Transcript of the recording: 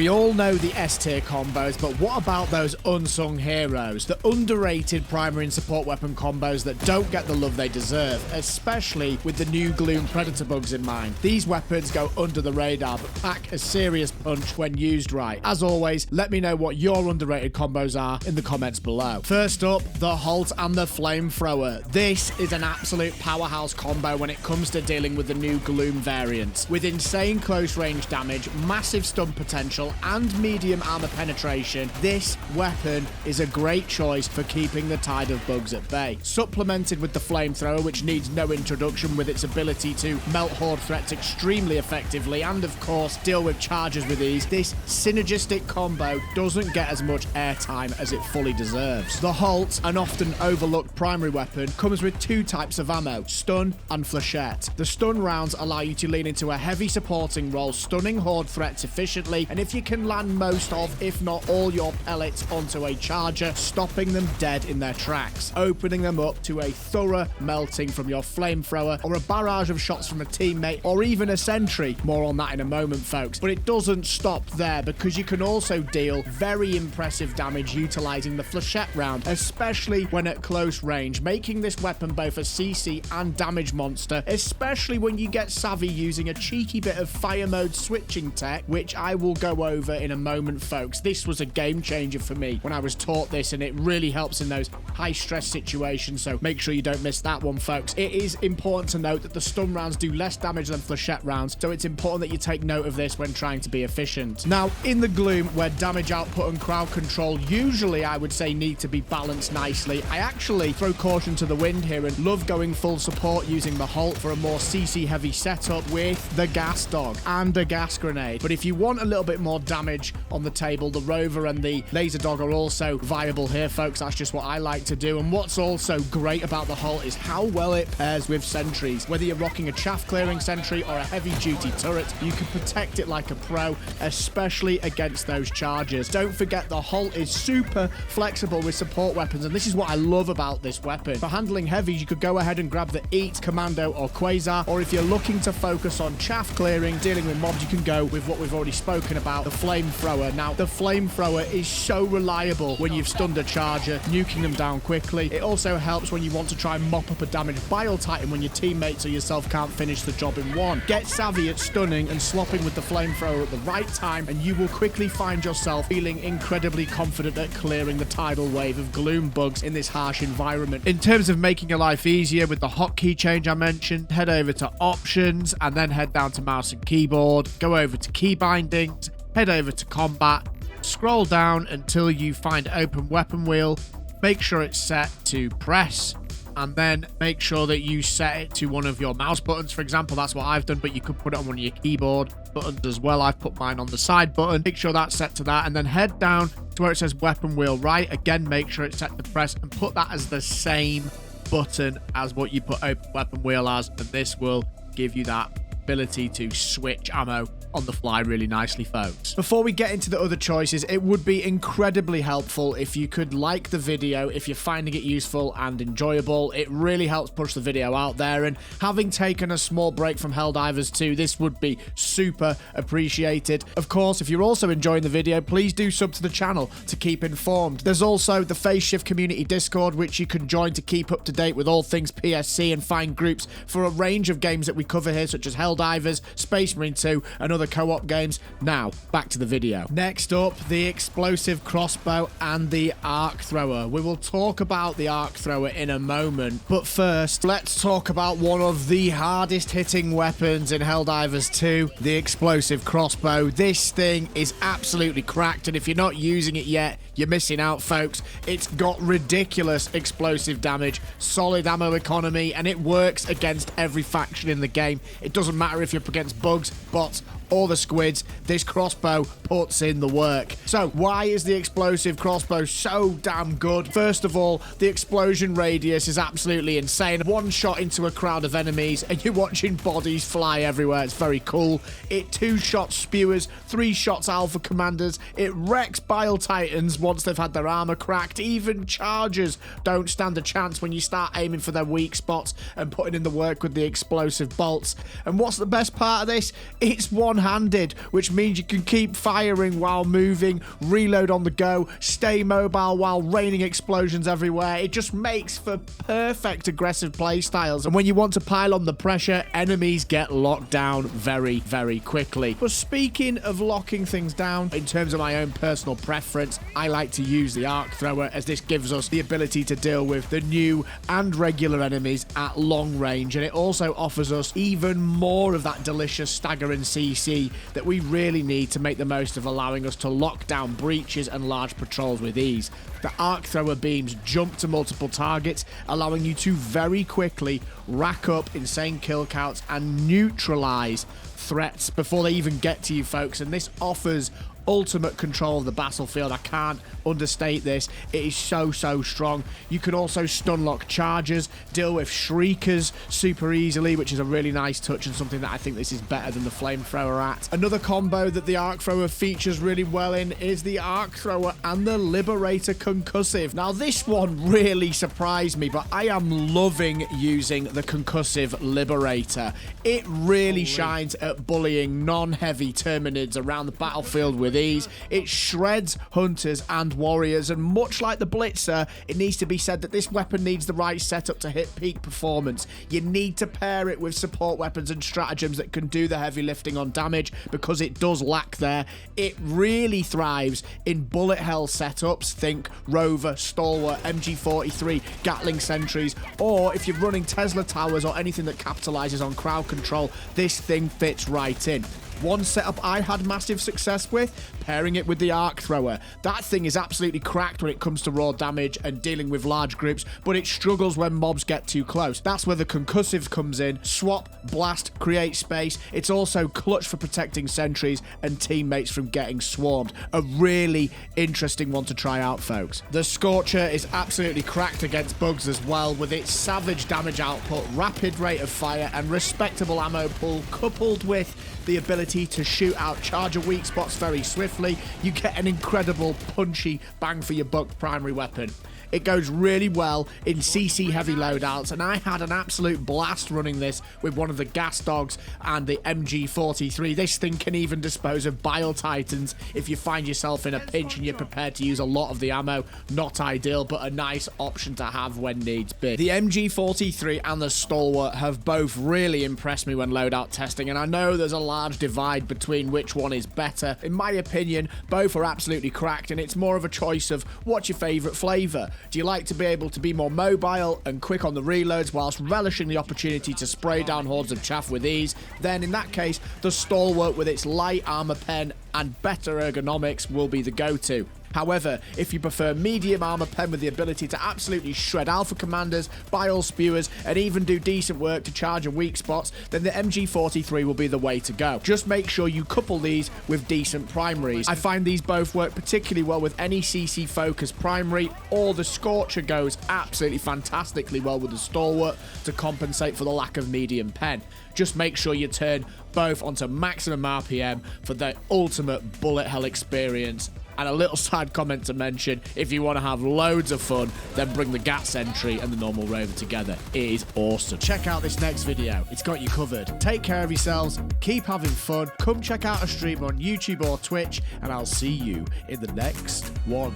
We all know the S tier combos, but what about those unsung heroes? The underrated primary and support weapon combos that don't get the love they deserve, especially with the new Gloom Predator bugs in mind. These weapons go under the radar, but pack a serious punch when used right. As always, let me know what your underrated combos are in the comments below. First up, the Halt and the flamethrower. This is an absolute powerhouse combo when it comes to dealing with the new Gloom variants. With insane close range damage, massive stun potential, and medium armor penetration, this weapon is a great choice for keeping the tide of bugs at bay. Supplemented with the flamethrower, which needs no introduction with its ability to melt horde threats extremely effectively and of course deal with charges with ease, this synergistic combo doesn't get as much airtime as it fully deserves. The Halt, an often overlooked primary weapon, comes with two types of ammo, stun and flechette. The stun rounds allow you to lean into a heavy supporting role, stunning horde threats efficiently, and if you can land most of, if not all, your pellets onto a charger, stopping them dead in their tracks, opening them up to a thorough melting from your flamethrower or a barrage of shots from a teammate or even a sentry. More on that in a moment, folks. But it doesn't stop there, because you can also deal very impressive damage utilizing the flechette round, especially when at close range, making this weapon both a CC and damage monster, especially when you get savvy using a cheeky bit of fire mode switching tech, which I will go over in a moment, folks. This was a game changer for me when I was taught this, and it really helps in those high stress situations, so make sure you don't miss that one, folks. It is important to note that the stun rounds do less damage than flechette rounds, so it's important that you take note of this when trying to be efficient. Now, in the Gloom, where damage output and crowd control usually, I would say, need to be balanced nicely, I actually throw caution to the wind here and love going full support using the Halt for a more CC heavy setup with the gas dog and a gas grenade. But if you want a little bit more damage on the table, the rover and the laser dog are also viable here, folks. That's just what I like to do. And what's also great about the Halt is how well it pairs with sentries. Whether you're rocking a chaff clearing sentry or a heavy duty turret, you can protect it like a pro, especially against those charges. Don't forget, the Halt is super flexible with support weapons, and this is what I love about this weapon. For handling heavies, you could go ahead and grab the Eat, Commando, or Quasar, or if you're looking to focus on chaff clearing, dealing with mobs, you can go with what we've already spoken about, the flamethrower. Now, the flamethrower is so reliable when you've stunned a charger, nuking them down quickly. It also helps when you want to try and mop up a damaged Bile Titan when your teammates or yourself can't finish the job in one. Get savvy at stunning and slopping with the flamethrower at the right time, and you will quickly find yourself feeling incredibly confident at clearing the tidal wave of Gloom bugs in this harsh environment. In terms of making your life easier with the hotkey change I mentioned, head over to options and then head down to mouse and keyboard, go over to key bindings, head over to combat, scroll down until you find open weapon wheel, make sure it's set to press, and then make sure that you set it to one of your mouse buttons. For example, that's what I've done, but you could put it on one of your keyboard buttons as well. I've put mine on the side button. Make sure that's set to that, and then head down to where it says weapon wheel right. Again, make sure it's set to press and put that as the same button as what you put open weapon wheel as, and this will give you that ability to switch ammo on the fly really nicely, folks. Before we get into the other choices, it would be incredibly helpful if you could like the video if you're finding it useful and enjoyable. It really helps push the video out there, and having taken a small break from Helldivers 2, this would be super appreciated. Of course, if you're also enjoying the video, please do sub to the channel to keep informed. There's also the Phase Shift Community Discord, which you can join to keep up to date with all things PSC and find groups for a range of games that we cover here, such as Helldivers, Space Marine 2, and other co-op games. Now, back to the video. Next up, the explosive crossbow and the arc thrower. We will talk about the arc thrower in a moment, but first, let's talk about one of the hardest hitting weapons in Helldivers 2, the explosive crossbow. This thing is absolutely cracked, and if you're not using it yet, you're missing out, folks. It's got ridiculous explosive damage, solid ammo economy, and it works against every faction in the game. It doesn't matter if you're up against bugs, bots, or the squids, this crossbow puts in the work. So why is the explosive crossbow so damn good? First of all, the explosion radius is absolutely insane. One shot into a crowd of enemies and you're watching bodies fly everywhere. It's very cool. It 2-shot spewers, 3 shots alpha commanders. It wrecks Bile Titans once they've had their armor cracked. Even chargers don't stand a chance when you start aiming for their weak spots and putting in the work with the explosive bolts. And what's the best part of this? It's 100% one-handed, which means you can keep firing while moving, reload on the go, stay mobile while raining explosions everywhere. It just makes for perfect aggressive play styles. And when you want to pile on the pressure, enemies get locked down very, very quickly. But speaking of locking things down, in terms of my own personal preference, I like to use the arc thrower, as this gives us the ability to deal with the new and regular enemies at long range, and it also offers us even more of that delicious staggering CC that we really need to make the most of, allowing us to lock down breaches and large patrols with ease. The arc thrower beams jump to multiple targets, allowing you to very quickly rack up insane kill counts and neutralize threats before they even get to you, folks. And this offers ultimate control of the battlefield. I can't understate this. It is so strong. You can also stun lock chargers, deal with shriekers super easily, which is a really nice touch and something that I think this is better than the flamethrower at. Another combo that the arc thrower features really well in is the arc thrower and the liberator concussive. Now this one really surprised me, but I am loving using the concussive liberator. It really shines at bullying non-heavy Terminids around the battlefield with ease. It shreds hunters and warriors, and much like the blitzer, it needs to be said that this weapon needs the right setup to hit peak performance. You need to pair it with support weapons and stratagems that can do the heavy lifting on damage, because it does lack there. It really thrives in bullet hell setups, think Rover, Stalwart, MG43, Gatling sentries, or if you're running Tesla towers or anything that capitalizes on crowd control, this thing fits right in. One setup I had massive success with, pairing it with the arc thrower. That thing is absolutely cracked when it comes to raw damage and dealing with large groups, but it struggles when mobs get too close. That's where the concussive comes in. Swap, blast, create space. It's also clutch for protecting sentries and teammates from getting swarmed. A really interesting one to try out, folks. The Scorcher is absolutely cracked against bugs as well, with its savage damage output, rapid rate of fire, and respectable ammo pool, coupled with the ability to shoot out charger weak spots very swiftly. You get an incredible punchy bang for your buck primary weapon. It goes really well in CC heavy loadouts, and I had an absolute blast running this with one of the gas dogs and the MG43. This thing can even dispose of bile titans if you find yourself in a pinch and you're prepared to use a lot of the ammo. Not ideal, but a nice option to have when needs be. The MG43 and the Stalwart have both really impressed me when loadout testing, and I know there's a large divide between which one is better. In my opinion, both are absolutely cracked, and it's more of a choice of what's your favorite flavor. Do you like to be able to be more mobile and quick on the reloads whilst relishing the opportunity to spray down hordes of chaff with ease? Then in that case, the Stalwart with its light armor pen and better ergonomics will be the go-to. However, if you prefer medium armor pen with the ability to absolutely shred alpha commanders, bile spewers, and even do decent work to charge and weak spots, then the MG43 will be the way to go. Just make sure you couple these with decent primaries. I find these both work particularly well with any CC focused primary, or the Scorcher goes absolutely fantastically well with the Stalwart to compensate for the lack of medium pen. Just make sure you turn both onto maximum RPM for the ultimate bullet hell experience. And a little side comment to mention, if you want to have loads of fun, then bring the Gat Sentry and the normal Rover together. It is awesome. Check out this next video. It's got you covered. Take care of yourselves. Keep having fun. Come check out a stream on YouTube or Twitch, and I'll see you in the next one.